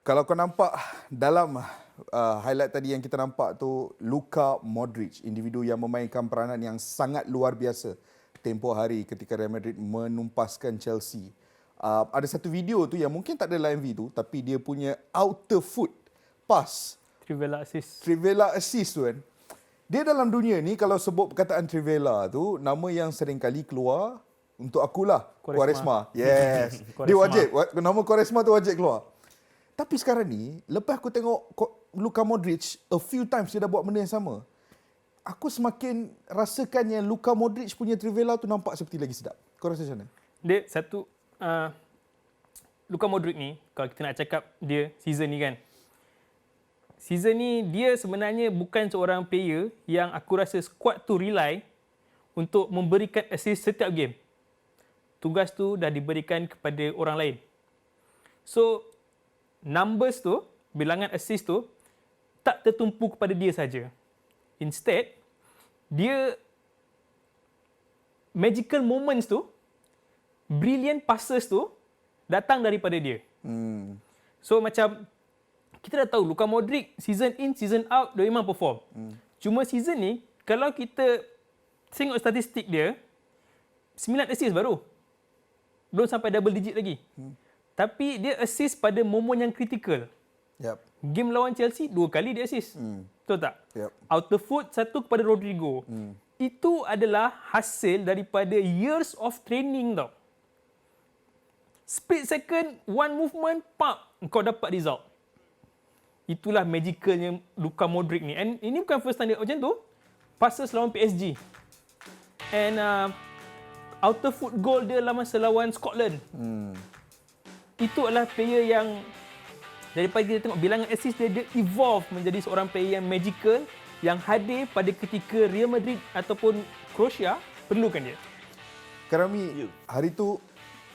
Kalau kau nampak dalam highlight tadi yang kita nampak tu, Luka Modric, individu yang memainkan peranan yang sangat luar biasa tempoh hari ketika Real Madrid menumpaskan Chelsea. Ada satu video tu yang mungkin tak ada live tu, tapi dia punya outer foot pass, Trivela assist tu kan. Dia dalam dunia ni kalau sebut perkataan Trivela tu, nama yang sering kali keluar untuk akulah Quaresma. Yes. Quaresma. Dia wajib, nama Quaresma tu wajib keluar. Tapi sekarang ni, lepas aku tengok Luka Modric, a few times dia dah buat benda yang sama. Aku semakin rasakan yang Luka Modric punya Trivela tu nampak seperti lagi sedap. Kau rasa macam mana? Dia satu, Luka Modric ni, kalau kita nak cakap dia season ni kan, season ni dia sebenarnya bukan seorang player yang aku rasa squad tu rely untuk memberikan assist setiap game. Tugas tu dah diberikan kepada orang lain. So, numbers tu, bilangan assist tu, tak tertumpu kepada dia saja. Instead, dia magical moments tu, brilliant passes tu, datang daripada dia. So macam, kita dah tahu Luka Modric season in, season out, dia memang perform. Cuma season ni, kalau kita tengok statistik dia, 9 assist baru. Belum sampai double digit lagi. Tapi dia assist pada momen yang kritikal. Yep. Game lawan Chelsea, 2 kali dia assist. Betul tak? Yep. Outer foot, 1 kepada Rodrigo. Itu adalah hasil daripada years of training tau. Split second, one movement, pop, kau dapat result. Itulah magicalnya Luka Modric ni. And ini bukan first time dia macam tu. Passes lawan PSG. And outer foot goal dia masa lawan Scotland. Itu adalah player yang daripada kita tengok bilangan assist dia evolve menjadi seorang player yang magical, yang hadir pada ketika Real Madrid ataupun Croatia perlukan dia. Karami, hari tu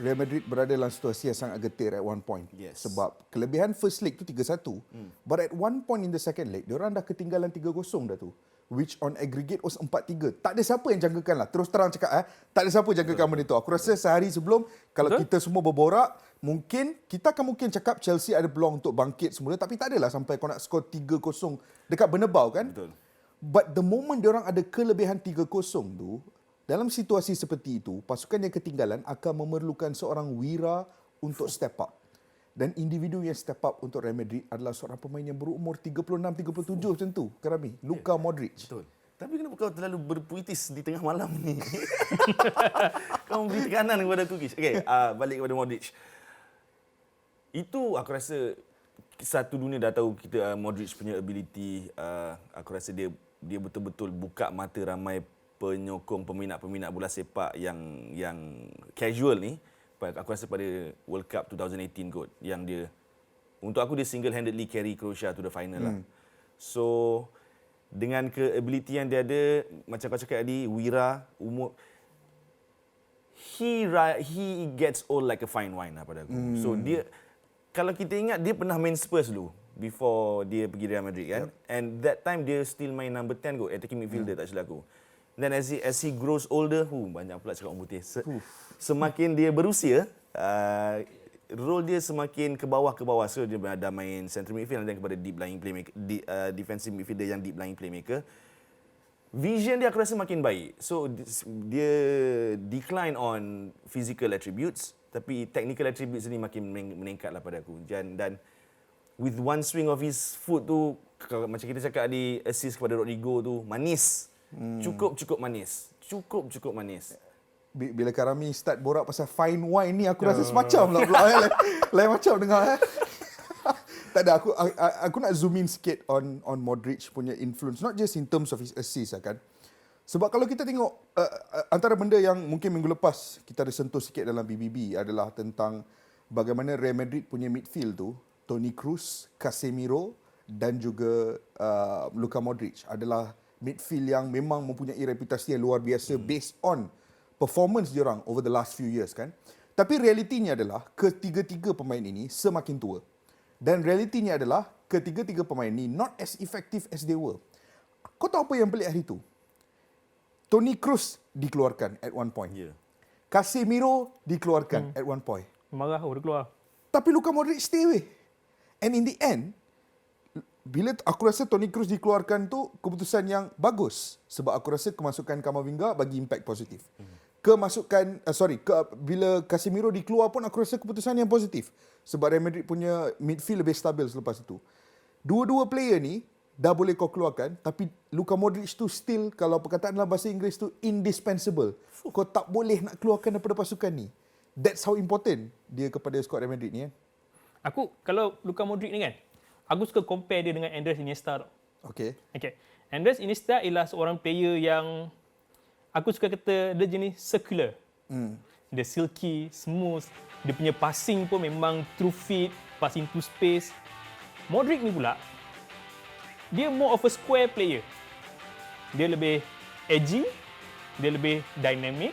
Real Madrid berada dalam situasi yang sangat getir at one point. Yes. Sebab kelebihan first leg tu 3-1. But at one point in the second leg, diorang dah ketinggalan 3-0 dah tu. Which on aggregate was 4-3. Tak ada siapa yang jangkakan lah. Terus terang cakap, tak ada siapa yang jangkakan benda tu. Aku rasa sehari sebelum, kalau kita semua berborak, mungkin kita akan cakap Chelsea ada peluang untuk bangkit semula, tapi tak adalah sampai kau nak skor 3-0 dekat Bernabeu kan. Betul. But the moment diorang ada kelebihan 3-0 tu, dalam situasi seperti itu, pasukan yang ketinggalan akan memerlukan seorang wira untuk step up. Dan individu yang step up untuk Real Madrid adalah seorang pemain yang berumur 36-37 macam tu, Karami. Luka Modric. Betul. Tapi kenapa kau terlalu berpuitis di tengah malam ni? Kau memberi tekanan kepada aku, Kish. Okey, balik kepada Modric. Itu aku rasa satu dunia dah tahu kita Modric punya ability. Aku rasa dia betul-betul buka mata ramai penyokong peminat-peminat bola sepak yang casual ni. Aku rasa pada World Cup 2018 kot, yang dia, untuk aku dia single-handedly carry Croatia to the final lah. So dengan ke-ability yang dia ada, macam kau cakap tadi, wira, umur, he gets old like a fine wine lah pada aku. So dia, kalau kita ingat, dia pernah main Spurs dulu before dia pergi Real Madrid kan. And that time dia still main number 10 kot, attacking midfielder tak silap aku. Then as he grows older, banyak pula cakap orang putih. Semakin dia berusia, role dia semakin ke bawah. So dia dah main central midfield dan kepada deep lying playmaker, defensive midfielder yang deep lying playmaker. Vision dia aku rasa makin baik. So dia decline on physical attributes, tapi technical attributes ni makin meningkat lah pada aku. Dan with one swing of his foot tu, macam kita cakap di assist kepada Rodrigo tu, manis. Cukup manis. Cukup manis. Bila Karami start borak pasal fine wine ni, aku rasa semacam lah pula. Lain macam dengar. Tak ada, aku nak zoom in sikit on Modric punya influence. Not just in terms of his assist kan. Sebab kalau kita tengok, antara benda yang mungkin minggu lepas kita ada sentuh sikit dalam BBB adalah tentang bagaimana Real Madrid punya midfield tu, Toni Kroos, Casemiro dan juga Luka Modric adalah midfield yang memang mempunyai reputasi yang luar biasa based on performance diorang over the last few years kan. Tapi realitinya adalah ketiga-tiga pemain ini semakin tua. Dan realitinya adalah ketiga-tiga pemain ini not as effective as they were. Kau tahu apa yang pelik hari itu? Toni Kroos dikeluarkan at one point. Casemiro dikeluarkan at one point. Marah dia keluar. Tapi Luka Modric stay away. And in the end, bila aku rasa Toni Kroos dikeluarkan tu keputusan yang bagus sebab aku rasa kemasukan Camavinga bagi impact positif. Bila Casemiro dikeluar pun aku rasa keputusan yang positif sebab Real Madrid punya midfield lebih stabil selepas itu. Dua-dua player ni dah boleh kau keluarkan, tapi Luka Modric tu still, kalau perkataan dalam bahasa Inggeris tu, indispensable. Kau tak boleh nak keluarkan daripada pasukan ni. That's how important dia kepada squad Real Madrid ni kan. Aku, kalau Luka Modric ni kan, aku suka compare dia dengan Andres Iniesta tau. Okay. Andres Iniesta ialah seorang player yang aku suka kata dia jenis circular. Dia silky, smooth. Dia punya passing pun memang true fit, pass into space. Modric ni pula, dia more of a square player. Dia lebih edgy, dia lebih dynamic,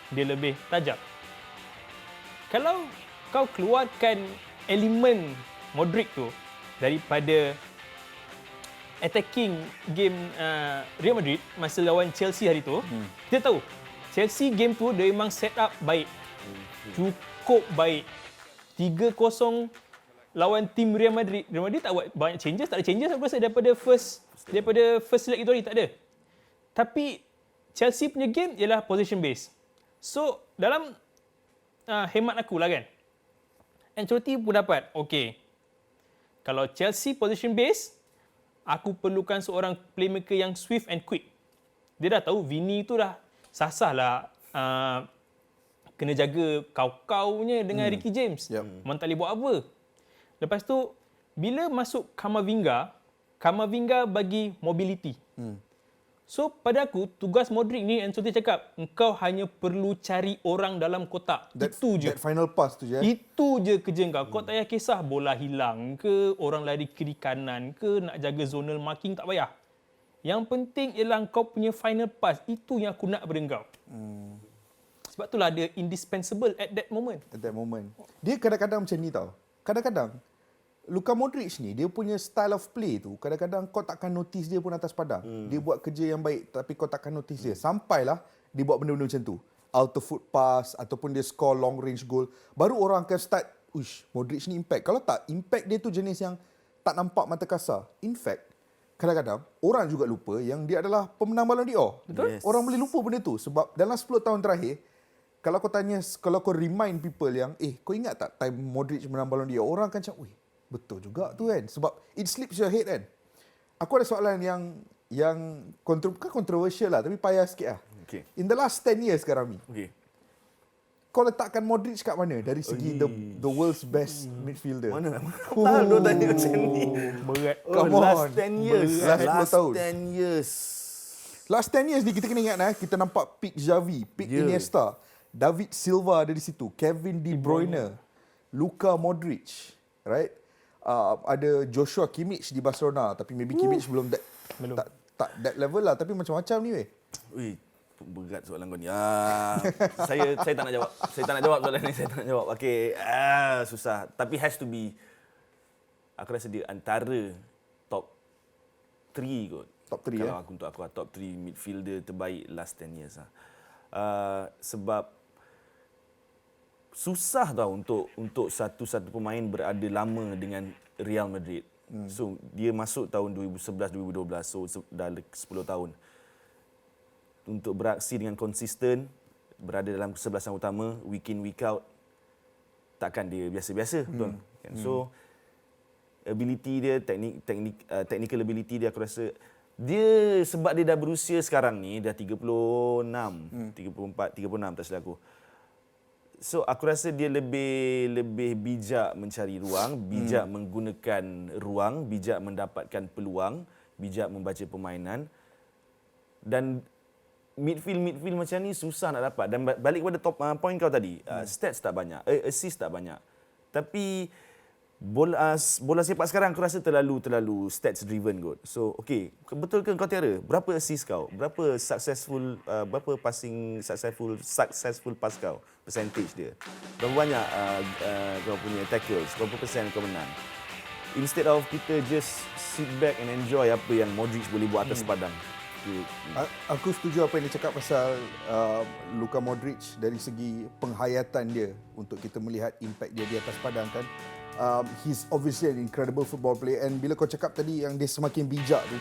dia lebih tajam. Kalau kau keluarkan elemen Modric tu daripada attacking game Real Madrid masa lawan Chelsea hari tu, kita tahu Chelsea game tu dia memang set up baik. Cukup baik. 3-0 lawan tim Real Madrid. Real Madrid tak buat banyak changes, tak ada changes aku rasa daripada first leg itu hari, tak ada. Tapi Chelsea punya game ialah possession based. So dalam hemat aku lah kan, Ancelotti pun dapat, okay, kalau Chelsea possession based, aku perlukan seorang playmaker yang swift and quick. Dia dah tahu Vini tu dah sasah lah kena jaga kau-kaunya dengan Ricky James. Memang tak boleh buat apa. Lepas tu, bila masuk Camavinga bagi mobility. So, pada aku, tugas Modric ni, Ancelotti cakap, engkau hanya perlu cari orang dalam kotak. Itu je. That final pass tu je. Itu je kerja kau. Kau tak payah kisah bola hilang ke, orang lari kiri kanan ke, nak jaga zonal marking, tak payah. Yang penting ialah kau punya final pass. Itu yang aku nak daripada kau. Sebab itulah dia indispensable at that moment. At that moment. Dia kadang-kadang macam ni tau. Kadang-kadang, Luka Modric ni, dia punya style of play tu, kadang-kadang kau takkan notice dia pun atas padang. Dia buat kerja yang baik, tapi kau takkan notice dia. Sampailah dia buat benda-benda macam tu. Out of foot pass, ataupun dia score long range goal. Baru orang akan start, uish, Modric ni impact. Kalau tak, impact dia tu jenis yang tak nampak mata kasar. In fact, kadang-kadang, orang juga lupa yang dia adalah pemenang Ballon d'Or. Betul? Yes. Orang boleh lupa benda tu. Sebab dalam 10 tahun terakhir, kalau kau remind people yang, kau ingat tak time Modric menang Ballon d'Or, orang akan macam, betul juga tu kan. Sebab it slips your head kan. Aku ada soalan yang bukan controversial lah, tapi payah sikit lah. Okay. In the last 10 years sekarang ni, Okay. kau letakkan Modric kat mana dari segi the world's best midfielder? Mana lah? Tahu dia tanya macam ni. Berat. Come last on. 10 years. Last 10 tahun. 10 years. Last 10 years ni kita kena ingat kita nampak peak Xavi, peak Iniesta, David Silva ada di situ, Kevin De Bruyne, Luka Modric, right? Ada Joshua Kimmich di Barcelona, tapi maybe Kimmich belum tak that level lah, tapi macam-macam ni weh. Ui, berat soalan kau ni. Saya tak nak jawab. Saya tak nak jawab soalan ni. Saya tak nak jawab. Okey, susah. Tapi has to be, aku rasa dia antara top 3 kot. Top 3 Kalau untuk aku top 3 midfielder terbaik last 10 years lah. Sebab susah tau untuk satu-satu pemain berada lama dengan Real Madrid. So dia masuk tahun 2011 2012, so dah 10 tahun. Untuk beraksi dengan konsisten, berada dalam kesebelasan utama week in week out, takkan dia biasa-biasa, betul kan? So ability dia, technical ability dia, aku rasa dia, sebab dia dah berusia sekarang ni dah 36, 34, 36 tak silap aku. So aku rasa dia lebih bijak mencari ruang, bijak menggunakan ruang, bijak mendapatkan peluang, bijak membaca permainan. Dan midfield macam ni susah nak dapat. Dan balik kepada point kau tadi, stats tak banyak, assist tak banyak. Tapi bola sepak sekarang aku rasa terlalu stats driven kot. So okey, betul ke kau Tiara? Berapa assist kau? Berapa berapa passing successful pass kau? Percentage dia. Berapa banyak kau punya tackles? Berapa persen kau menang? Instead of kita just sit back and enjoy apa yang Modric boleh buat atas padang. Aku setuju apa yang dia cakap pasal Luka Modric dari segi penghayatan dia untuk kita melihat impact dia di atas padang kan. He's obviously an incredible football player. And bila kau cakap tadi yang dia semakin bijak tu,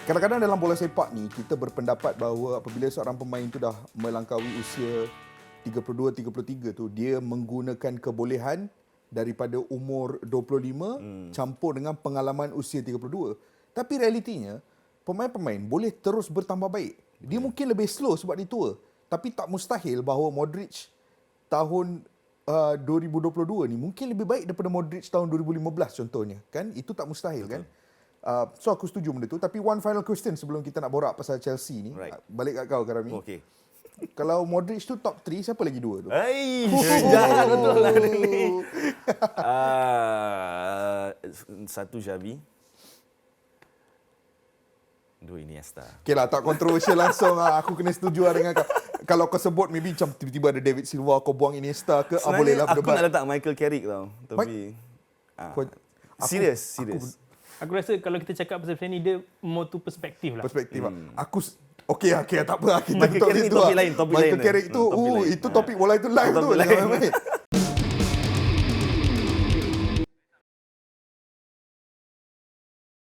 kadang-kadang dalam bola sepak ni kita berpendapat bahawa apabila seorang pemain tu dah melangkaui usia 32-33 tu, dia menggunakan kebolehan daripada umur 25 campur dengan pengalaman usia 32. Tapi realitinya pemain-pemain boleh terus bertambah baik. Dia mungkin lebih slow sebab dia tua, tapi tak mustahil bahawa Modric tahun 2022 ni mungkin lebih baik daripada Modric tahun 2015 contohnya, kan? Itu tak mustahil, kan? So aku setuju benda tu. Tapi one final question sebelum kita nak borak pasal Chelsea ni. Right. Balik kat kau, Karami. Okey. Kalau Modric tu top 3, siapa lagi 2 tu? Hai, jahat betul lah dia ni. Satu Xavi. Dua Iniesta. Okay lah, tak kontroversial langsung lah. Aku kena setuju lah dengan kau. Kalau kau sebut maybe macam tiba-tiba ada David Silva, kau buang Iniesta ke, boleh lah aku nak berdebat. letak Michael Carrick tau. Tapi serius. Aku rasa kalau kita cakap pasal ni, dia more to perspektif lah. Perspektif lah. Okey, tak apa. Kita Michael Carrick situ topik lah. lain, topik Michael lain. Carrick tu, Topik lain. itu topik bola itu live tu. Topik Jangan lain. main.